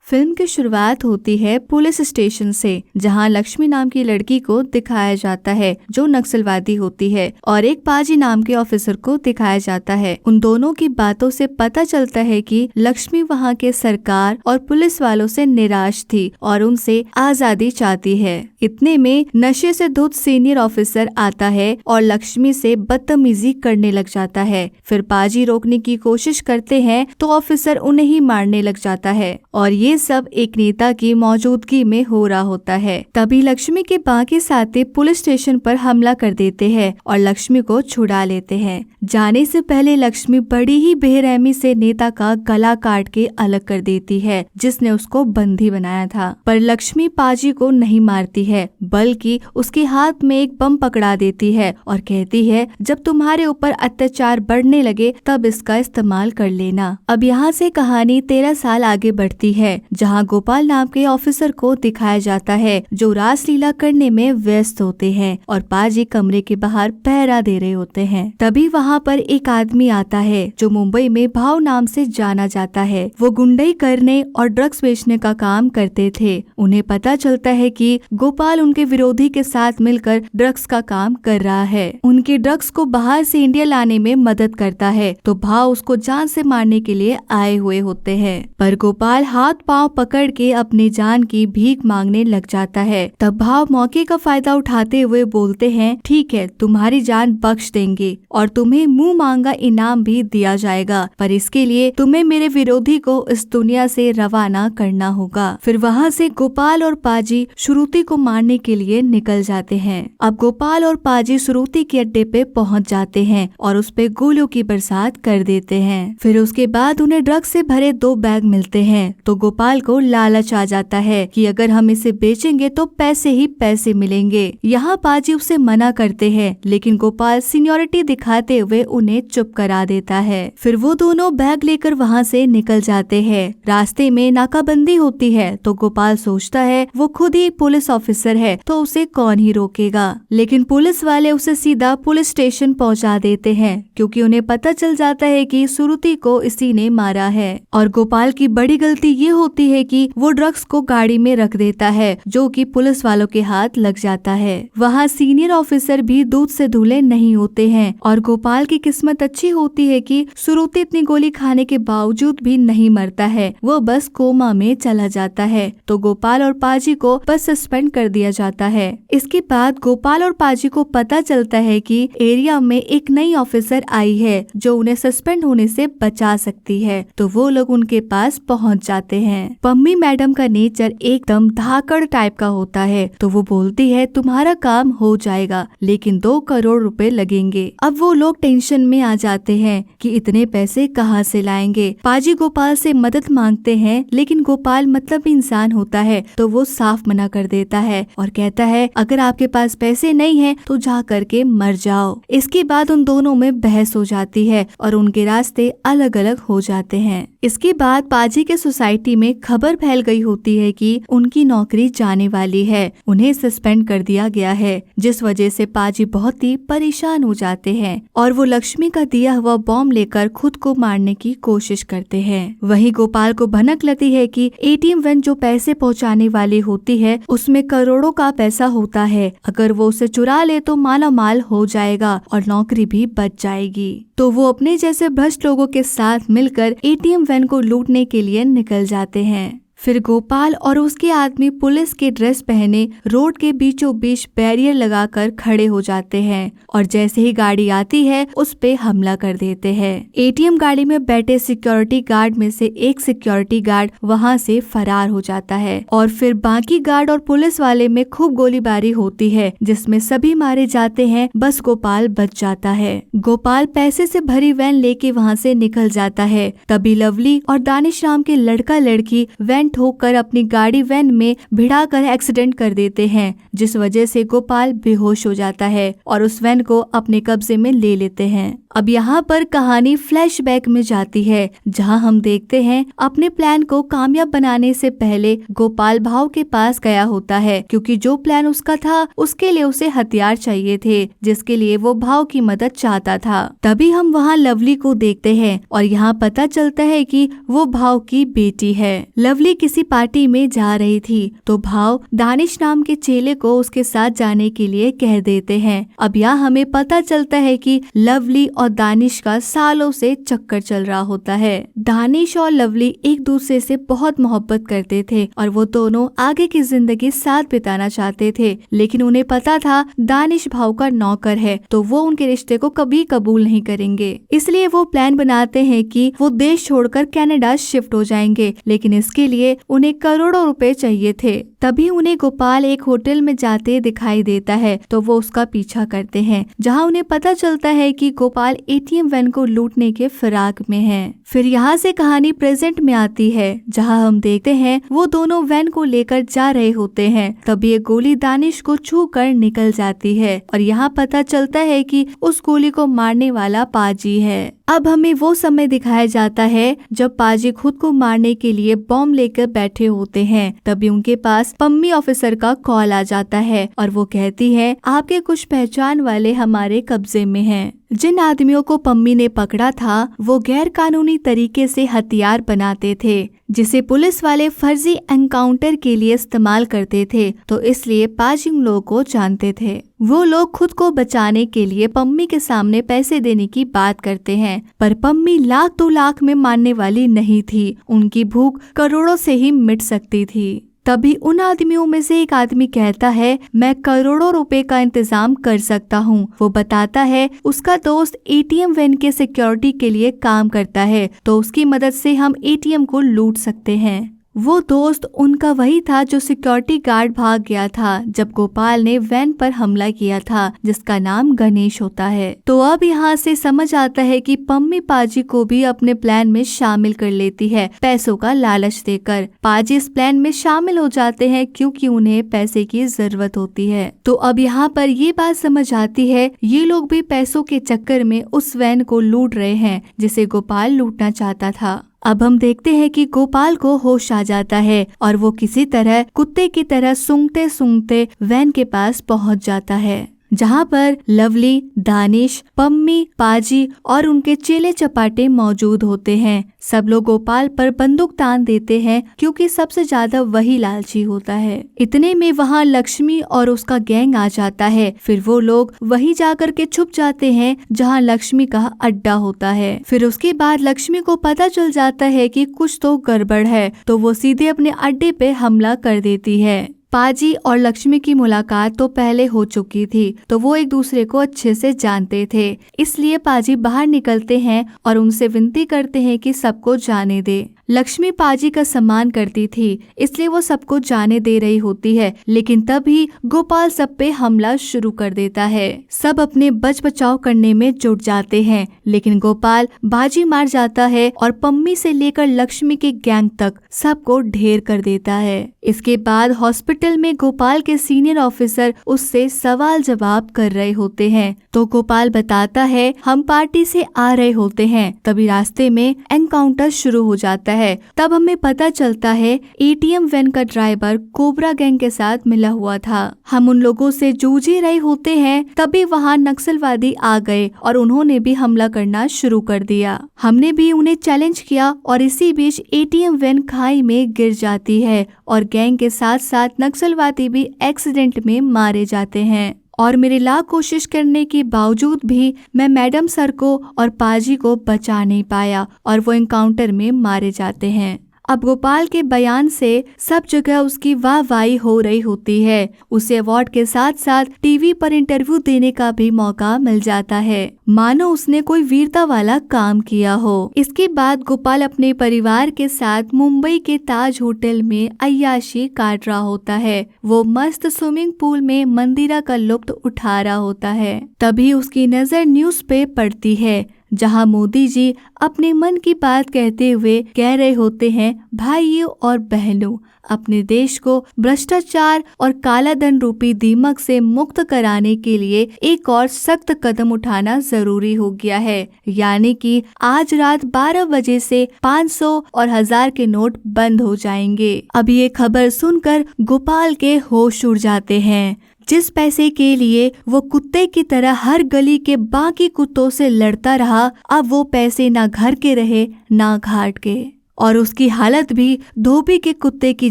Film की शुरुआत होती है पुलिस स्टेशन से, जहां लक्ष्मी नाम की लड़की को दिखाया जाता है जो नक्सलवादी होती है, और एक पाजी नाम के ऑफिसर को दिखाया जाता है। उन दोनों की बातों से पता चलता है कि लक्ष्मी वहां के सरकार और पुलिस वालों से निराश थी और उनसे आजादी चाहती है। इतने में नशे से धुत सीनियर ऑफिसर आता है और लक्ष्मी से बदतमीजी करने लग जाता है। फिर पाजी रोकने की कोशिश करते हैं तो ऑफिसर उन्हें ही मारने लग जाता है, और ये सब एक नेता की मौजूदगी में हो रहा होता है। तभी लक्ष्मी के बाकी साथी पुलिस स्टेशन पर हमला कर देते हैं और लक्ष्मी को छुड़ा लेते हैं। जाने से पहले लक्ष्मी बड़ी ही बेरहमी से नेता का गला काट के अलग कर देती है, जिसने उसको बंदी बनाया था। पर लक्ष्मी पाजी को नहीं मारती है, बल्कि उसके हाथ में एक बम पकड़ा देती है और कहती है, जब तुम्हारे ऊपर अत्याचार बढ़ने लगे तब इसका इस्तेमाल कर लेना। अब यहाँ से कहानी 13 साल आगे बढ़ती है, जहाँ गोपाल नाम के ऑफिसर को दिखाया जाता है जो रासलीला करने में व्यस्त होते हैं और पाजी कमरे के बाहर पहरा दे रहे होते हैं। तभी वहाँ पर एक आदमी आता है जो मुंबई में भाव नाम से जाना जाता है। वो गुंडई करने और ड्रग्स बेचने का काम करते थे। उन्हें पता चलता है कि गोपाल उनके विरोधी के साथ मिलकर ड्रग्स का काम कर रहा है। उनके ड्रग्स को बाहर से इंडिया लाने में मदद करता है, तो भाव उसको जान से मारने के लिए आए हुए होते हैं। पर गोपाल हाथ पांव पकड़ के अपनी जान की भीख मांगने लग जाता है। तब भाव मौके का फायदा उठाते हुए बोलते हैं, ठीक है, तुम्हारी जान बख्श देंगे और तुम्हें मुंह मांगा इनाम भी दिया जाएगा, पर इसके लिए तुम्हें मेरे विरोधी को इस दुनिया से रवाना करना होगा। फिर वहाँ से गोपाल और पाजी श्रुति को मारने के लिए निकल जाते हैं। अब गोपाल और पाजी श्रुति के अड्डे पे पहुँच जाते हैं और उस पे गोलियों की बरसात कर देते हैं। फिर उसके बाद उन्हें ड्रग्स से भरे 2 बैग मिलते हैं, तो गोपाल को लालच आ जाता है कि अगर हम इसे बेचेंगे तो पैसे ही पैसे मिलेंगे। यहाँ पाजी उसे मना करते हैं, लेकिन गोपाल सीनियरिटी दिखाते हुए उन्हें चुप करा देता है। फिर वो दोनों बैग लेकर वहाँ से निकल जाते हैं। रास्ते में नाकाबंदी होती है, तो गोपाल सोचता है वो खुद ही पुलिस ऑफिसर है तो उसे कौन ही रोकेगा, लेकिन पुलिस वाले उसे सीधा पुलिस स्टेशन पहुँचा देते हैं, क्योंकि उन्हें पता चल जाता है कि श्रुति को इसी ने मारा है। और गोपाल की बड़ी गलती ये होती है कि वो ड्रग्स को गाड़ी में रख देता है, जो कि पुलिस वालों के हाथ लग जाता है। वहाँ सीनियर ऑफिसर भी दूध से धुले नहीं होते हैं, और गोपाल की किस्मत अच्छी होती है कि श्रुति इतनी गोली खाने के बावजूद भी नहीं मरता है, वो बस कोमा में चला जाता है। तो गोपाल और पाजी को बस सस्पेंड कर दिया जाता है। इसके बाद गोपाल और पाजी को पता चलता है कि एरिया में एक नई ऑफिसर आई है जो उन्हें सस्पेंड होने से बचा सकती है, तो वो लोग उनके पास पहुंच जाते हैं। पम्मी मैडम का नेचर एकदम धाकड़ टाइप का होता है, तो वो बोलती है तुम्हारा काम हो जाएगा, लेकिन 2 करोड़ रुपए लगेंगे। अब वो लोग टेंशन में आ जाते हैं कि इतने पैसे कहाँ से लाएंगे। पाजी गोपाल से मदद मांगते हैं, लेकिन गोपाल मतलबी इंसान होता है, तो वो साफ मना कर देता है और कहता है अगर आपके पास पैसे नहीं है तो जा करके मर जाओ। इसके बाद उन दोनों में बहस हो जाती है और उनके रास्ते अलग अलग हो जाते हैं। इसके बाद पाजी के सोसाइटी में खबर फैल गई होती है कि उनकी नौकरी जाने वाली है, उन्हें सस्पेंड कर दिया गया है, जिस वजह से पाजी बहुत ही परेशान हो जाते हैं और वो लक्ष्मी का दिया हुआ बॉम्ब लेकर खुद को मारने की कोशिश करते हैं। वहीं गोपाल को भनक लगती है कि एटीएम वैन जो पैसे पहुंचाने वाली होती है उसमें करोड़ों का पैसा होता है, अगर वो उसे चुरा ले तो माला माल हो जाएगा और नौकरी भी बच जाएगी। तो वो अपने जैसे भ्रष्ट लोगों के साथ मिलकर एटीएम वैन को लूटने के लिए निकल जाते हैं। फिर गोपाल और उसके आदमी पुलिस के ड्रेस पहने रोड के बीचों बीच बैरियर लगाकर खड़े हो जाते हैं और जैसे ही गाड़ी आती है उस पे हमला कर देते हैं। एटीएम गाड़ी में बैठे सिक्योरिटी गार्ड में से एक सिक्योरिटी गार्ड वहां से फरार हो जाता है और फिर बाकी गार्ड और पुलिस वाले में खूब गोलीबारी होती है, जिसमें सभी मारे जाते हैं, बस गोपाल बच जाता है। गोपाल पैसे से भरी वैन लेके वहाँ से निकल जाता है। तभी लवली और दानिश नाम के लड़का लड़की वैन ठोकर अपनी गाड़ी वैन में भिड़ाकर एक्सीडेंट कर देते हैं, जिस वजह से गोपाल बेहोश हो जाता है और उस वैन को अपने कब्जे में ले लेते हैं। अब यहाँ पर कहानी फ्लैशबैक में जाती है, जहाँ हम देखते हैं अपने प्लान को कामयाब बनाने से पहले गोपाल भाव के पास गया होता है, क्योंकि जो प्लान उसका था उसके लिए उसे हथियार चाहिए थे, जिसके लिए वो भाव की मदद चाहता था। तभी हम वहाँ लवली को देखते हैं और यहाँ पता चलता है कि वो भाव की बेटी है। लवली किसी पार्टी में जा रही थी तो भाव दानिश नाम के चेले को उसके साथ जाने के लिए कह देते हैं। अब यहाँ हमें पता चलता है कि लवली और दानिश का सालों से चक्कर चल रहा होता है। दानिश और लवली एक दूसरे से बहुत मोहब्बत करते थे और वो दोनों आगे की जिंदगी साथ बिताना चाहते थे, लेकिन उन्हें पता था दानिश भाव का नौकर है तो वो उनके रिश्ते को कभी कबूल नहीं करेंगे। इसलिए वो प्लान बनाते हैं कि वो देश छोड़कर कनाडा शिफ्ट हो जाएंगे, लेकिन इसके लिए उन्हें करोड़ों रुपए चाहिए थे। तभी उन्हें गोपाल एक होटल में जाते दिखाई देता है तो वो उसका पीछा करते हैं, जहां उन्हें पता चलता है कि गोपाल एटीएम वैन को लूटने के फिराक में है। फिर यहाँ से कहानी प्रेजेंट में आती है, जहां हम देखते हैं वो दोनों वैन को लेकर जा रहे होते हैं। तभी एक गोली दानिश को छू कर निकल जाती है और यहाँ पता चलता है कि उस गोली को मारने वाला पाजी है। अब हमें वो समय दिखाया जाता है जब पाजी खुद को मारने के लिए बॉम्ब लेकर बैठे होते हैं। तभी उनके पास पम्मी ऑफिसर का कॉल आ जाता है और वो कहती है आपके कुछ पहचान वाले हमारे कब्जे में हैं। जिन आदमियों को पम्मी ने पकड़ा था वो गैर कानूनी तरीके से हथियार बनाते थे, जिसे पुलिस वाले फर्जी एनकाउंटर के लिए इस्तेमाल करते थे, तो इसलिए पाजी उन लोगों को जानते थे। वो लोग खुद को बचाने के लिए पम्मी के सामने पैसे देने की बात करते हैं, पर पम्मी लाख 2 लाख में मानने वाली नहीं थी। उनकी भूख करोड़ों से ही मिट सकती थी। तभी उन आदमियों में से एक आदमी कहता है मैं करोड़ों रुपए का इंतजाम कर सकता हूँ। वो बताता है उसका दोस्त एटीएम वैन के सिक्योरिटी के लिए काम करता है, तो उसकी मदद से हम एटीएम को लूट सकते हैं। वो दोस्त उनका वही था जो सिक्योरिटी गार्ड भाग गया था जब गोपाल ने वैन पर हमला किया था, जिसका नाम गणेश होता है। तो अब यहाँ से समझ आता है कि पम्मी पाजी को भी अपने प्लान में शामिल कर लेती है, पैसों का लालच देकर। पाजी इस प्लान में शामिल हो जाते हैं क्योंकि उन्हें पैसे की जरूरत होती है। तो अब यहाँ पर ये बात समझ आती है ये लोग भी पैसों के चक्कर में उस वैन को लूट रहे हैं जिसे गोपाल लूटना चाहता था। अब हम देखते हैं कि गोपाल को होश आ जाता है और वो किसी तरह कुत्ते की तरह सूंघते सूंघते वैन के पास पहुंच जाता है, जहां पर लवली, दानिश, पम्मी, पाजी और उनके चेले चपाटे मौजूद होते हैं। सब लोग गोपाल पर बंदूक तान देते हैं क्योंकि सबसे ज्यादा वही लालची होता है। इतने में वहां लक्ष्मी और उसका गैंग आ जाता है। फिर वो लोग वहीं जाकर के छुप जाते हैं जहां लक्ष्मी का अड्डा होता है। फिर उसके बाद लक्ष्मी को पता चल जाता है कि कुछ तो गड़बड़ है, तो वो सीधे अपने अड्डे पे हमला कर देती है। पाजी और लक्ष्मी की मुलाकात तो पहले हो चुकी थी, तो वो एक दूसरे को अच्छे से जानते थे। इसलिए पाजी बाहर निकलते हैं और उनसे विनती करते हैं कि सबको जाने दे। लक्ष्मी पाजी का सम्मान करती थी, इसलिए वो सबको जाने दे रही होती है, लेकिन तभी गोपाल सब पे हमला शुरू कर देता है। सब अपने बच बचाव करने में जुट जाते हैं, लेकिन गोपाल बाजी मार जाता है और पम्मी से लेकर लक्ष्मी के गैंग तक सबको ढेर कर देता है। इसके बाद हॉस्पिटल में गोपाल के सीनियर ऑफिसर उससे सवाल जवाब कर रहे होते हैं, तो गोपाल बताता है हम पार्टी से आ रहे होते हैं। तभी रास्ते में एनकाउंटर शुरू हो जाता है। तब हमें पता चलता है एटीएम वैन का ड्राइवर कोबरा गैंग के साथ मिला हुआ था। हम उन लोगों से जूझ ही रहे होते हैं, तभी वहां नक्सलवादी आ गए और उन्होंने भी हमला करना शुरू कर दिया। हमने भी उन्हें चैलेंज किया और इसी बीच एटीएम वैन खाई में गिर जाती है और गैंग के साथ साथ नक्सलवादी भी एक्सीडेंट में मारे जाते हैं। और मेरे लाख कोशिश करने के बावजूद भी मैं मैडम सर को और पाजी को बचा नहीं पाया और वो एनकाउंटर में मारे जाते हैं। अब गोपाल के बयान से सब जगह उसकी वाहवाही हो रही होती है। उसे अवार्ड के साथ साथ टीवी पर इंटरव्यू देने का भी मौका मिल जाता है, मानो उसने कोई वीरता वाला काम किया हो। इसके बाद गोपाल अपने परिवार के साथ मुंबई के ताज होटल में अय्याशी काट रहा होता है। वो मस्त स्विमिंग पूल में मंदिरा का लुत्फ उठा रहा होता है। तभी उसकी नजर न्यूज पे पड़ती है, जहां मोदी जी अपने मन की बात कहते हुए कह रहे होते हैं भाइयों और बहनों, अपने देश को भ्रष्टाचार और काला धन रूपी दीमक से मुक्त कराने के लिए एक और सख्त कदम उठाना जरूरी हो गया है। यानी कि आज रात 12 बजे से 500 और 1000 के नोट बंद हो जाएंगे। अब ये खबर सुनकर गोपाल के होश उड़ जाते हैं। जिस पैसे के लिए वो कुत्ते की तरह हर गली के बाकी कुत्तों से लड़ता रहा, अब वो पैसे ना घर के रहे ना घाट के। और उसकी हालत भी धोबी के कुत्ते की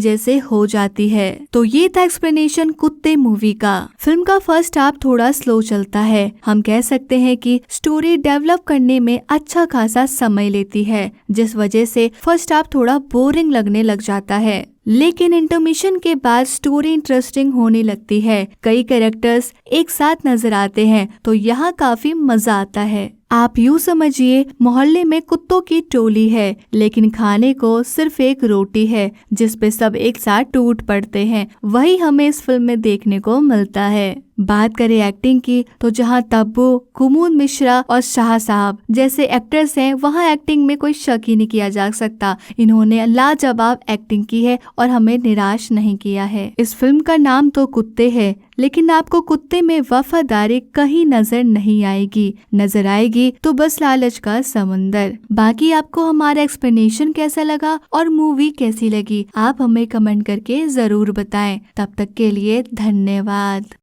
जैसे हो जाती है। तो ये था एक्सप्लेनेशन कुत्ते मूवी का। फिल्म का फर्स्ट हाफ थोड़ा स्लो चलता है। हम कह सकते हैं कि स्टोरी डेवलप करने में अच्छा खासा समय लेती है, जिस वजह से फर्स्ट हाफ थोड़ा बोरिंग लगने लग जाता है। लेकिन इंटरमिशन के बाद स्टोरी इंटरेस्टिंग होने लगती है। कई कैरेक्टर्स एक साथ नजर आते हैं तो यहाँ काफी मजा आता है। आप यूँ समझिए मोहल्ले में कुत्तों की टोली है, लेकिन खाने को सिर्फ एक रोटी है जिस पे सब एक साथ टूट पड़ते हैं। वही हमें इस फिल्म में देखने को मिलता है। बात करें एक्टिंग की तो जहाँ तब्बू, कुमुद मिश्रा और शाह साहब जैसे एक्टर्स हैं, वहाँ एक्टिंग में कोई शक ही नहीं किया जा सकता। इन्होंने लाजवाब एक्टिंग की है और हमें निराश नहीं किया है। इस फिल्म का नाम तो कुत्ते है, लेकिन आपको कुत्ते में वफादारी कहीं नजर नहीं आएगी। नजर आएगी तो बस लालच का समंदर। बाकी आपको हमारा एक्सप्लेनेशन कैसा लगा और मूवी कैसी लगी, आप हमें कमेंट करके जरूर बताएं। तब तक के लिए धन्यवाद।